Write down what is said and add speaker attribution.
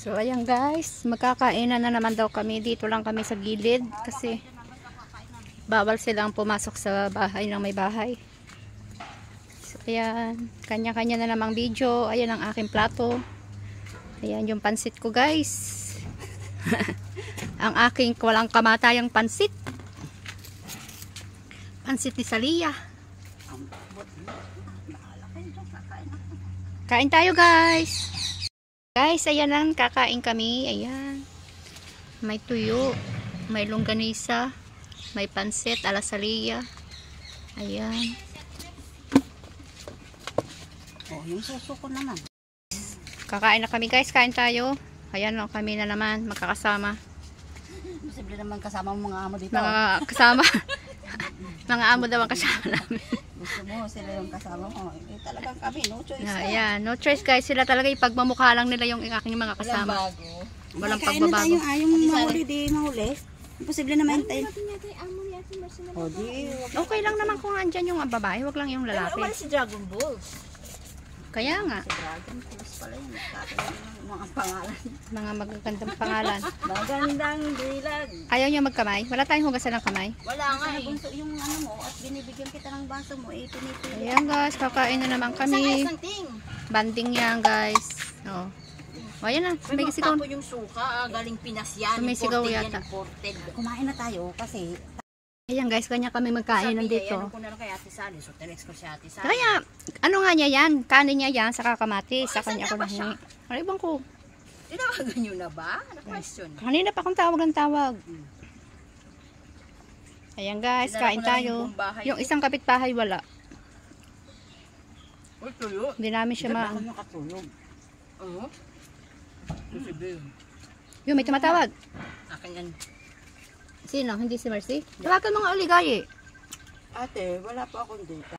Speaker 1: So ayan guys, magkakainan na naman daw kami. Dito lang kami sa gilid kasi bawal silang pumasok sa bahay ng may bahay. So ayan, kanya-kanya na namang video. Ayan ang aking plato. Ayan yung pansit ko guys. Ang aking walang kamatayang pansit. Pansit ni Salia. Kain tayo guys. Guys, ayan lang, kakain kami. Ayan. May tuyo, may longganisa, may pansit ala Salia. Ayan.
Speaker 2: Oh, yung suso ko naman.
Speaker 1: Kakain na kami guys, kain tayo. Ayan lang kami na naman, magkakasama.
Speaker 2: Posible naman kasama mo mga amo dito.
Speaker 1: Mga kasama. Mga amo daw ang kasama namin.
Speaker 2: Gusto mo sila yung kasama mo. Eh talagang kami, no choice.
Speaker 1: Ayan, no choice guys. Sila talaga ipagmamukha lang nila yung aking mga kasama.
Speaker 2: Walang bago.
Speaker 1: Walang
Speaker 2: Kain na
Speaker 1: pagbabago.
Speaker 2: tayo, ayaw mo mahuli, di mahuli. Posible naman tayo. Oh, di.
Speaker 1: Okay lang naman kung andyan yung babae, wag lang yung lalaki.
Speaker 2: Wala si Dragon Ball.
Speaker 1: Kaya nga,
Speaker 2: Si Dragon Ball pala yun. Yung mga pangalan.
Speaker 1: mga magagandang pangalan.
Speaker 2: Magandang dilag.
Speaker 1: Ayaw niya magkamay? Wala tayong hugasan ng kamay.
Speaker 2: Wala nga eh. Yung ano mo at binibigyan kita ng baso mo, eh pinipili.
Speaker 1: Ayan guys, kakain na naman kami.
Speaker 2: Isang ting.
Speaker 1: Banding yan guys. Oh. O ayan na, may sigaw.
Speaker 3: Tapo yung suka, galing Pinas yan.
Speaker 1: Sumisigaw
Speaker 3: Imported
Speaker 1: yata.
Speaker 3: yan, imported.
Speaker 2: Kumain na tayo kasi
Speaker 1: Ayan guys, kanya kami magkain
Speaker 3: Sabi niya,
Speaker 1: nandito.
Speaker 3: ano ko na lang kay Ate Sally. So, tenex ko si Ate Sally.
Speaker 1: Kaya, ano nga niya yan? Kanin niya yan, saka kamatis. Sa
Speaker 3: Asan
Speaker 1: kanya
Speaker 3: na
Speaker 1: ko
Speaker 3: ba siya?
Speaker 1: nahingi. Ano ibang ko?
Speaker 3: Tinawagan nyo na ba? Ano question?
Speaker 1: Kanina pa akong tawag ng tawag. Ayan guys,
Speaker 3: Dinala
Speaker 1: kain
Speaker 3: ko na
Speaker 1: tayo.
Speaker 3: yung buong bahay
Speaker 1: Yung
Speaker 3: ko.
Speaker 1: isang kapitbahay wala.
Speaker 3: Uy, tuyo.
Speaker 1: Hindi namin siya
Speaker 2: baka
Speaker 1: ma...
Speaker 2: nakatulog.
Speaker 3: Oo. Posible.
Speaker 1: Yung may tumatawag.
Speaker 3: Akin yan.
Speaker 1: Sino? Hindi si Mercy? Tawagan mga uligay eh.
Speaker 2: Ate, wala pa akong data.